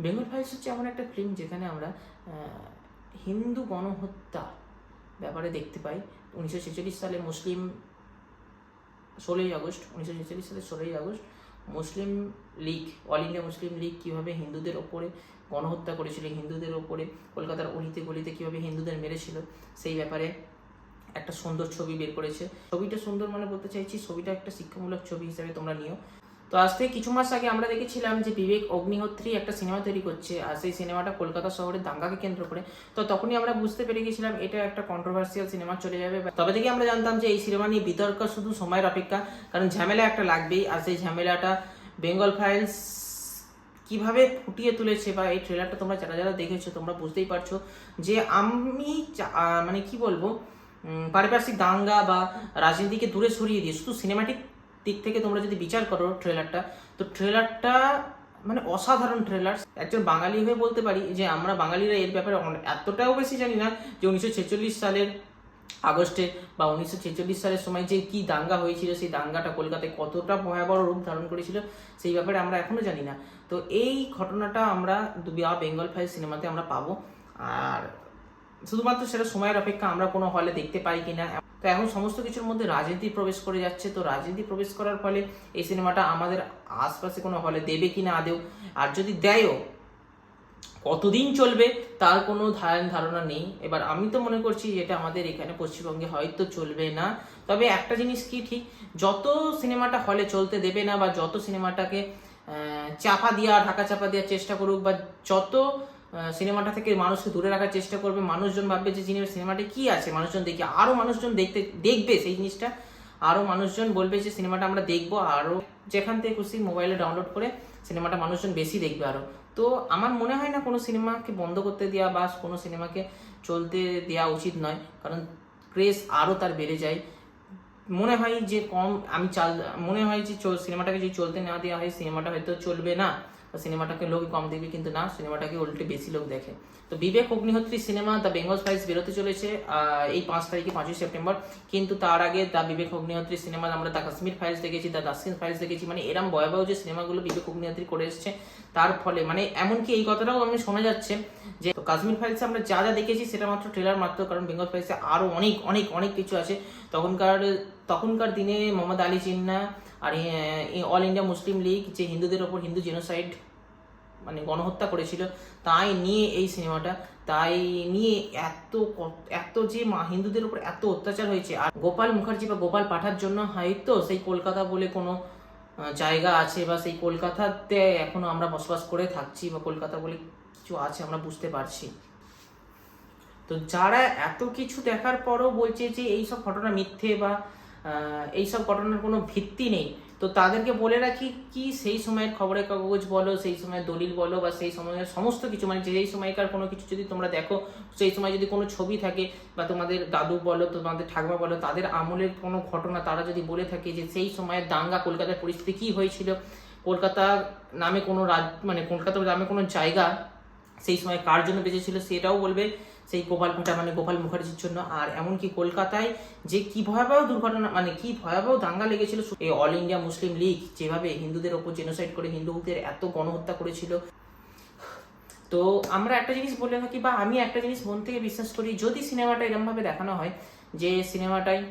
Bengal files হচ্ছে এমন একটা ফিল্ম যেখানে আমরা হিন্দু গণহত্যা ব্যাপারে দেখতে পাই। 1946 সালে মুসলিম 16ই আগস্ট মুসলিম লীগ, অল ইন্ডিয়া মুসলিম লীগ কীভাবে হিন্দুদের ওপরে গণহত্যা করেছিল, হিন্দুদের ওপরে কলকাতার অলিতে গলিতে কীভাবে হিন্দুদের মেরেছিল, সেই ব্যাপারে একটা সুন্দর ছবি বের করেছে। ছবিটা সুন্দর মানে বলতে চাইছি ছবিটা একটা শিক্ষামূলক ছবি হিসাবে তোমরা নিও। তো আজ থেকে কিছু মাস আগে আমরা দেখেছিলাম যে বিবেক অগ্নিহোত্রী একটা সিনেমা তৈরি করছে, আর সেই সিনেমাটা কলকাতা শহরের দাঙ্গাকে কেন্দ্র করে। তো তখনই আমরা বুঝতে পেরে গেছিলাম এটা একটা কন্ট্রোভার্সিয়াল সিনেমা চলে যাবে। তবে থেকে আমরা জানতাম যে এই সিনেমা নিয়ে বিতর্ক শুধু সময়ের অপেক্ষা, কারণ ঝামেলা একটা লাগবেই। আর সেই ঝামেলাটা বেঙ্গল ফাইলস কিভাবে ফুটিয়ে তুলেছে, বা এই ট্রেলারটা তোমরা যারা যারা দেখেছো তোমরা বুঝতেই পারছো যে আমি মানে কি বলবো, পারিপার্শ্বিক দাঙ্গা বা রাজনীতিকে দূরে সরিয়ে দিয়ে শুধু সিনেমাটিক দিক থেকে তোমরা যদি বিচার করো ট্রেলারটা, তো ট্রেলারটা মানে অসাধারণ ট্রেলার। একজন বাঙালি হয়ে বলতে পারি যে আমরা বাঙালিরা এর ব্যাপারে এতটাও বেশি জানি না যে 1946 সালের আগস্টে বা 1946 সালের সময় যে কি দাঙ্গা হয়েছিল, সেই দাঙ্গাটা কলকাতায় কতটা ভয়াবহ রূপ ধারণ করেছিল সেই ব্যাপারে আমরা এখনো জানি না। তো এই ঘটনাটা আমরা বেঙ্গল ফাইল সিনেমাতে আমরা পাবো, আর শুধুমাত্র সেটা সময়ের অপেক্ষা আমরা কোনো হলে দেখতে পাই কিনা। তো এখন সমস্ত কিছুর মধ্যে রাজনীতি প্রবেশ করে যাচ্ছে, তো রাজনীতি প্রবেশ করার ফলে এই সিনেমাটা আমাদের আশপাশে কোনো হলে দেবে কিনা আদেও, আর যদি দেয়ও কতদিন চলবে তার কোনো ধারণা নেই। এবার আমি তো মনে করছি যেটা আমাদের এখানে পশ্চিমবঙ্গে হয়তো চলবে না। তবে একটা জিনিস কি ঠিক, যত সিনেমাটা হলে চলতে দেবে না বা যত সিনেমাটাকে ঢাকা চাপা দেওয়ার চেষ্টা করুক, বা যত সিনেমাটা থেকে মানুষকে দূরে রাখার চেষ্টা করবে, মানুষজন ভাববে যে সিনেমাটা কি আছে, মানুষজন দেখে আরও মানুষজন দেখবে সেই জিনিসটা, আরও মানুষজন বলবে যে সিনেমাটা আমরা দেখবো, আরও যেখান থেকে খুশি মোবাইলে ডাউনলোড করে সিনেমাটা মানুষজন বেশি দেখবে আরও। তো আমার মনে হয় না কোনো সিনেমাকে বন্ধ করতে দেওয়া বা কোনো সিনেমাকে চলতে দেওয়া উচিত নয়, কারণ ক্রেজ আরও তার বেড়ে যায়। মনে হয় যে মনে হয় যে সিনেমাটাকে যদি চলতে না দেওয়া হয় সিনেমাটা হয়তো চলবে না, বা সিনেমাটাকে লোক কম দেখবে, কিন্তু না, সিনেমাটাকে উল্টে বেশি লোক দেখে। তো বিবেক অগ্নিহোত্রী সিনেমা দ্য বেঙ্গল ফাইলস বেরোতে চলেছে এই 5 তারিখে, 5ই সেপ্টেম্বর। কিন্তু তার আগে দ্য বিবেক অগ্নিহোত্রী সিনেমা আমরা দ্য কাশ্মীর ফাইলস দেখেছি, দ্য দাসিন ফাইলস দেখেছি। মানে এরম ভয়াবহ যে সিনেমাগুলো বিবেক অগ্নিহোত্রী করে এসছে, তার ফলে মানে এমনকি এই কথাটাও আমি শোনা যাচ্ছে যে কাশ্মীর ফাইলসে আমরা যা যা দেখেছি সেটা মাত্র ট্রেলার মাত্র, কারণ বেঙ্গল ফাইলসে আরও অনেক অনেক অনেক কিছু আছে। তখনকার দিনে মোহাম্মদ আলী জিন্নাহ আর অল ইন্ডিয়া মুসলিম লীগ যে হিন্দুদের ওপর হিন্দু জেনোসাইড মানে গণহত্যা করেছিল, তাই নিয়ে এই সিনেমাটা, তাই নিয়ে এত যে হিন্দুদের উপর এত অত্যাচার হয়েছে। আর গোপাল মুখার্জি বা গোপাল পাঠার জন্য হয়তো সেই কলকাতা বলে কোনো জায়গা আছে, বা সেই কলকাতাতে এখনো আমরা বসবাস করে থাকছি, বা কলকাতা বলে কিছু আছে আমরা বুঝতে পারছি। তো যারা এত কিছু দেখার পরও বলছে যে এইসব ঘটনা মিথ্যে বা এইসব ঘটনার কোনো ভিত্তি নেই, তো তাদেরকে বলে রাখি কি সেই সময়ের খবরের কাগজ বলো, সেই সময়ের দলিল বলো, বা সেই সময়ের সমস্ত কিছু মানে যেই সময়কার কোনো কিছু যদি তোমরা দেখো, সেই সময় যদি কোনো ছবি থাকে, বা তোমাদের দাদু বলো, তোমাদের ঠাকুমা বলো, তাদের আমলের কোনো ঘটনা তারা যদি বলে থাকে যে সেই সময়ের দাঙ্গা কলকাতার পরিস্থিতি কী হয়েছিল, কলকাতা নামে কোনো মানে কলকাতা নামে কোনো জায়গা সেই সময় কার জন্য বেঁচেছিল সেটাও বলবে, সেই গোপাল ভাটা মানে গোপাল মুখার্জির জন্য। আর এমনকি কলকাতায় যে কি ভয়াবহ দুর্ঘটনা মানে কি ভয়াবহ দাঙ্গা লেগেছিল, এই অল ইন্ডিয়া মুসলিম লীগ যেভাবে হিন্দুদের ওপর জেনোসাইড করে হিন্দুদের এত গণহত্যা করেছিল। তো আমরা একটা জিনিস বলে থাকি, বা আমি একটা জিনিস মন থেকে বিশ্বাস করি, যদি সিনেমাটা এরকমভাবে দেখানো হয় যে সিনেমাটায়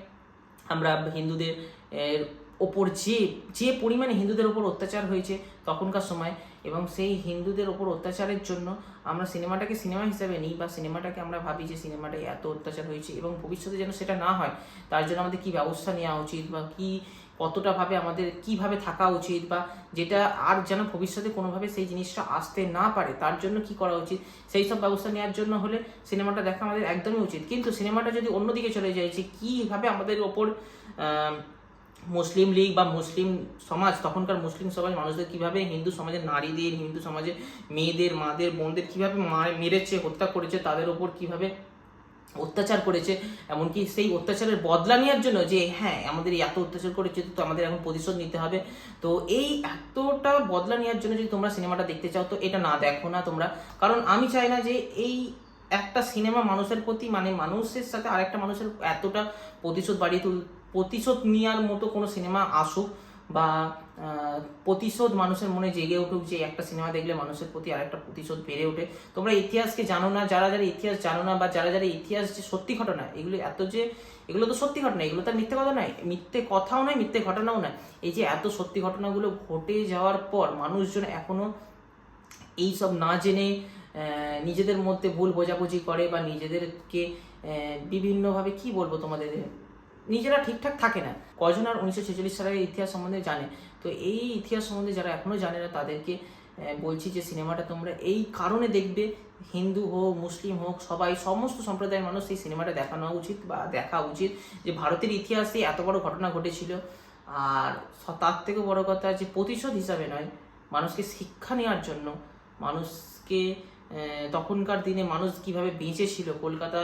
আমরা হিন্দুদের ওপর যে পরিমাণে হিন্দুদের ওপর অত্যাচার হয়েছে তখনকার সময়, এবং সেই হিন্দুদের ওপর অত্যাচারের জন্য আমরা সিনেমাটাকে সিনেমা হিসাবে নিই, বা সিনেমাটাকে আমরা ভাবি যে সিনেমাটায় এত অত্যাচার হয়েছে এবং ভবিষ্যতে যেন সেটা না হয়, তার জন্য আমাদের কী ব্যবস্থা নেওয়া উচিত, বা কতটাভাবে আমাদের কিভাবে থাকা উচিত, বা যেটা আর যেন ভবিষ্যতে কোনোভাবে সেই জিনিসটা আসতে না পারে তার জন্য কি করা উচিত, সেই সব ব্যবস্থা নেওয়ার জন্য হলে সিনেমাটা দেখা আমাদের একদমই উচিত। কিন্তু সিনেমাটা যদি অন্যদিকে চলে যায় যে কীভাবে আমাদের ওপর মুসলিম লীগ বা মুসলিম সমাজ, তখনকার মুসলিম সমাজ মানুষদের কীভাবে হিন্দু সমাজের নারীদের, হিন্দু সমাজের মেয়েদের, মাদের, বোনদের কীভাবে মেরেছে, হত্যা করেছে, তাদের ওপর কীভাবে অত্যাচার করেছে, এমনকি সেই অত্যাচারের বদলা নেওয়ার জন্য যে হ্যাঁ আমাদের এত অত্যাচার করেছে তো আমাদের এখন প্রতিশোধ নিতে হবে, তো এই এতটা বদলা নেওয়ার জন্য যদি তোমরা সিনেমাটা দেখতে চাও তো এটা না দেখো না তোমরা। কারণ আমি চাই না যে এই একটা সিনেমা মানুষের প্রতি মানে মানুষের সাথে আরেকটা মানুষের এতটা প্রতিশোধ নেওয়ার মতো কোনো সিনেমা আসুক, বা প্রতিশোধ মানুষের মনে জেগে উঠুক, যে একটা সিনেমা দেখলে মানুষের প্রতি আরেকটা প্রতিশোধ বেড়ে ওঠে। তোমরা ইতিহাসকে জানো না, যারা যারা ইতিহাস জানো না, বা যারা যারা ইতিহাস যে সত্যি ঘটনা, এগুলো তো সত্যি ঘটনা, এগুলো তো মিথ্যে কথা নয়, মিথ্যে কথাও নয়, মিথ্যে ঘটনাও নয়। এই যে এত সত্যি ঘটনাগুলো ঘটে যাওয়ার পর মানুষজন এখনো এইসব না জেনে নিজেদের মধ্যে ভুল বোঝাবুঝি করে, বা নিজেদেরকে বিভিন্নভাবে কি বলবো তোমাদের, নিজেরা ঠিকঠাক থাকে না। কজন আর 1946 সালের ইতিহাস সম্বন্ধে জানে? তো এই ইতিহাস সম্বন্ধে যারা এখনো জানে না তাদেরকে বলছি যে সিনেমাটা তোমরা এই কারণে দেখবে, হিন্দু হোক মুসলিম হোক সবাই, সমস্ত সম্প্রদায়ের মানুষ এই সিনেমাটা দেখানো উচিত বা দেখা উচিত, যে ভারতের ইতিহাসে এত বড় ঘটনা ঘটেছিল। আর তার থেকে বড় কথা যে প্রতিশোধ হিসাবে নয়, মানুষকে শিক্ষা নেওয়ার জন্য, মানুষকে তখনকার দিনে মানুষ কিভাবে বেঁচেছিল, কলকাতা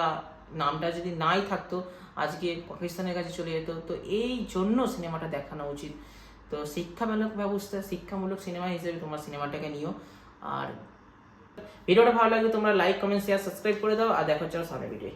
নামটা যদি নাই থাকতো আজকে পাকিস্তানের কাছে চলে যেত। তো এই জন্য সিনেমাটা দেখানো উচিত। তো শিক্ষামূলক সিনেমা হিসেবে তোমরা সিনেমাটাকে নিও। আর ভিডিওটা ভালো লাগলে তোমরা লাইক কমেন্ট শেয়ার সাবস্ক্রাইব করে দাও, আর দেখা হচ্ছে সামনের ভিডিও।